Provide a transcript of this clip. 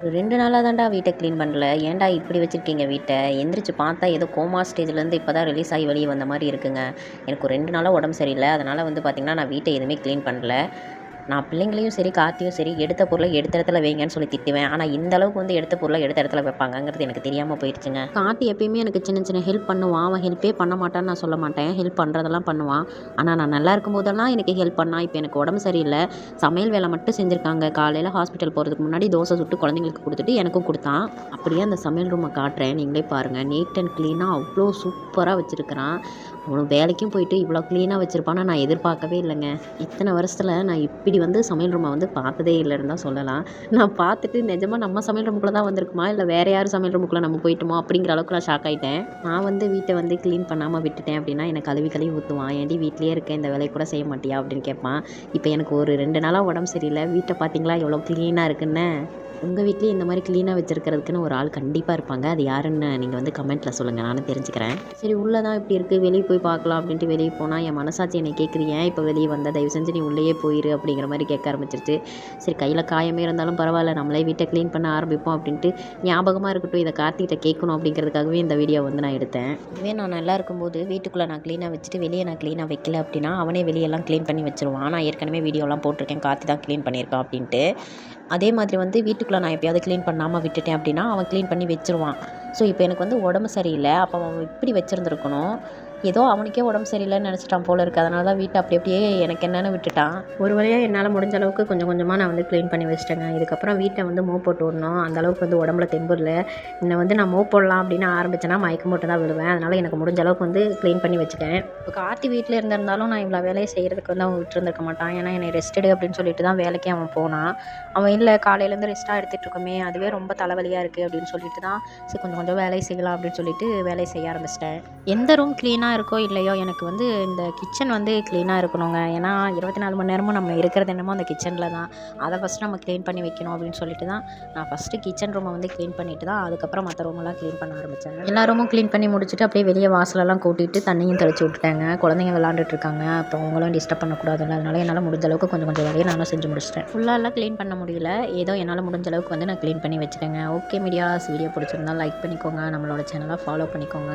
ஒரு 2 நாளா தான்டா வீட்ட கிளீன் பண்ணல. ஏன்டா இப்படி வச்சிருக்கீங்க வீட்ட? எந்திரிச்சு பார்த்தா ஏதோ கோமா ஸ்டேஜ்லேருந்து இப்ப தான் ரிலீஸ் ஆகி வெளிய வந்த மாரி இருக்குங்க. எனக்கு ஒரு 2 நாளா உடம்பு சரியில்ல. அதனால வந்து பார்த்தீங்கன்னா, நான் வீட்ட எதுவுமே கிளீன் பண்ணல. நான் பிள்ளைங்களையும் சரி, கார்த்தியும் சரி, எடுத்த பொருள எடுத்த இடத்துல வைங்கன்னு சொல்லி திட்டுவேன். ஆனா, இந்த அளவுக்கு வந்து எடுத்த பொருள எடுத்த இடத்துல வைப்பாங்கங்கிறது எனக்கு தெரியாம போயிருச்சுங்க. கார்த்தி எப்பயுமே எனக்கு சின்ன சின்ன ஹெல்ப் பண்ணுவான். அவன் ஹெல்ப்பே பண்ண மாட்டான்னு நான் சொல்ல மாட்டேன். ஹெல்ப் பண்ணுறதெல்லாம் பண்ணுவான். ஆனா, நான் நல்லா இருக்கும்போதெல்லாம் எனக்கு ஹெல்ப் பண்ணான். இப்ப எனக்கு உடம்பு சரியில்ல. சமையல் வேலை மட்டும் செஞ்சிருக்காங்க. காலையில ஹாஸ்பிட்டல் போறதுக்கு முன்னாடி தோசை சுட்டு குழந்தைங்களுக்கு குடுத்துட்டு எனக்கும் குடுத்தான். அப்படியே அந்த சமையல் ரூம காட்டுறேன். நீங்களே பாருங்க. நீட் அண்ட் கிளீனா அவ்ளோ சூப்பரா வச்சிருக்கிறான். அவனும் வேலைக்கும் போயிட்டு இவ்வளோ கிளீனா வச்சிருப்பான்னு நான் எதிர்பார்க்கவே இல்லைங்க. இத்தனை வருஷத்துல நான் இப்படி வந்து சமையல் ரூம வந்து பார்த்ததே இல்லைன்னு தான் சொல்லலாம். நான் பார்த்துட்டு நிஜமா நம்ம சமையல் ரூமுக்குள்ள தான் வந்திருக்குமா, இல்ல வேற யாரும் சமையல் ரூமுக்குள்ள நம்ம போயிட்டோமா அப்படிங்கிற அளவுக்கு நான் ஷாக் ஆயிட்டேன். நான் வந்து வீட்ட வந்து கிளீன் பண்ணாம விட்டுட்டேன் அப்படின்னா, என்ன கழுவி கழுவி ஊத்துவான். "ஏன்டி வீட்லயே இருக்க, இந்த வேலைய கூட செய்ய மாட்டியா?" அப்படின்னு கேட்பான். இப்ப எனக்கு ஒரு 2 நாளா உடம்பு சரியில்ல. வீட்ட பார்த்தீங்களா எவ்வளோ கிளீனா இருக்குன்னு. உங்க வீட்லயும் இந்த மாரி கிளீனா வச்சிருக்கிறதுக்குன்னு ஒரு ஆள் கண்டிப்பா இருப்பாங்க. அது யாருன்னு நீங்க வந்து கமெண்ட்ல சொல்லுங்க. நானும் தெரிஞ்சுக்கிறேன். சரி உள்ள தான் இப்படி இருக்கு. வெளிய போய் பார்க்கலாம் அப்படின்ட்டு வெளிய போனா, என் மனசாட்சி என்னை கேட்குது, "ஏன் இப்ப வெளிய வந்த? தயவு செஞ்சு நீ உள்ளேயே போயிரு." அப்படிங்கிற மாரி கேட்க ஆரம்பிச்சிருச்சு. சரி கையில காயமே இருந்தாலும் பரவாயில்ல. நம்மளே வீட்ட கிளீன் பண்ண ஆரம்பிப்போம் அப்படின்ட்டு, ஞாபகமா இருக்கட்டும் இத கார்த்திகிட்ட கேட்கணும் அப்படிங்கிறதுக்காகவே இந்த வீடியோ வந்து நான் எடுத்தேன். இதுவே நான் நல்லா இருக்கும்போது வீட்டுக்குள்ள நான் கிளீனா வச்சுட்டு, வெளிய நான் கிளீனா வைக்கல அப்படின்னா, அவனே வெளியெல்லாம் கிளீன் பண்ணி வச்சுருவான். நான் ஏற்கனவே வீடியோலாம் போட்டிருக்கேன். கார்த்தி தான் கிளீன் பண்ணியிருக்கான் அப்படின்ட்டு. அதே மாதிரி வந்து வீட்டுக்குள்ள நான் எப்பயாவது கிளீன் பண்ணாம விட்டுட்டேன் அப்படின்னா, அவன் கிளீன் பண்ணி வச்சுருவான். ஸோ, இப்போ எனக்கு வந்து உடம்பு சரியில்ல. அப்போ அவன் இப்படி வச்சிருந்துருக்கணும். ஏதோ அவனுக்கே உடம்பு சரியில்லன்னு நெனச்சுட்டான் போல இருக்கு. அதனால தான் வீட்ட அப்படி அப்படியே எனக்கு என்னன்னு விட்டுட்டான். ஒரு வழியா என்னால முடிஞ்ச அளவுக்கு கொஞ்சம் கொஞ்சமா நான் வந்து கிளீன் பண்ணி வச்சுட்டேங்க. இதுக்கப்புறம் வீட்ட வந்து மோப் போட்டு விடணும். அந்த அளவுக்கு வந்து உடம்புல தெம்பு இல்ல. இன்ன வந்து நான் மோப் போடலாம் அப்படின்னு ஆரம்பிச்சேன்னா, மயக்கம் போட்டு தான் விழுவேன். அதனால எனக்கு முடிஞ்ச அளவுக்கு வந்து கிளீன் பண்ணி வச்சுட்டேன். இப்போ கார்த்தி வீட்ல இருந்திருந்தாலும் நான் இவ்வளோ வேலைய செய்றதுக்கு வந்து அவன் விட்டுருந்துருக்க மாட்டான். ஏன்னா, என்னை ரெஸ்ட் எடு அப்படின்னு சொல்லிட்டு தான் வேலைக்கே அவன் போனான். அவன் இல்ல காலையிலேருந்து ரெஸ்ட்டா எடுத்துட்டு இருக்கோமே, அதுவே ரொம்ப தலைவலியா இருக்கு அப்படின்னு சொல்லிட்டு தான், சரி கொஞ்சம் கொஞ்சம் வேலைய செய்யலாம் அப்படின்னு சொல்லிட்டு வேலைய செய்ய ஆரம்பிச்சிட்டேன். எந்த ரூம் கிளீனா இருக்கோ இல்லையோ, எனக்கு வந்து இந்த கிச்சன் வந்து கிளீனா இருக்கணுங்க. ஏன்னா 24 மணி நேரமும் நம்ம இருக்கிறது என்னமோ அந்த கிச்சனில் தான். அதை ஃபஸ்ட்டு நம்ம கிளீன் பண்ணி வைக்கணும் அப்படின்னு சொல்லிட்டு தான், நான் ஃபஸ்ட்டு கிச்சன் ரூமை வந்து கிளீன் பண்ணிட்டு தான் அதுக்கப்புறம் மற்ற ரூமெல்லாம் கிளீன் பண்ண ஆரம்பித்தேன். எல்லா ரூமும் கிளீன் பண்ணி முடிச்சுட்டு அப்படியே வெளியே வாசலெல்லாம் கூட்டிட்டு தண்ணியும் தெளிச்சு விட்டுட்டேங்க. குழந்தைங்க விளாண்டுட்டு இருக்காங்க. அப்புறம் அவங்களும் டிஸ்டர்ப் பண்ணக்கூடாதுல்ல. அதனால என்னால் முடிஞ்ச அளவுக்கு கொஞ்சம் கொஞ்சம் வேலையை நானும் செஞ்சு முடிச்சிட்டேன். ஃபுல்லாலாம் கிளீன் பண்ண முடியல. ஏதோ என்னால் முடிஞ்ச அளவுக்கு வந்து நான் க்ளீன் பண்ணி வச்சுட்டேங்க. ஓகே மீடியாஸ், வீடியோ பிடிச்சிருந்தா லைக் பண்ணிக்கோங்க. நம்மளோட சேனலை ஃபாலோ பண்ணிக்கோங்க.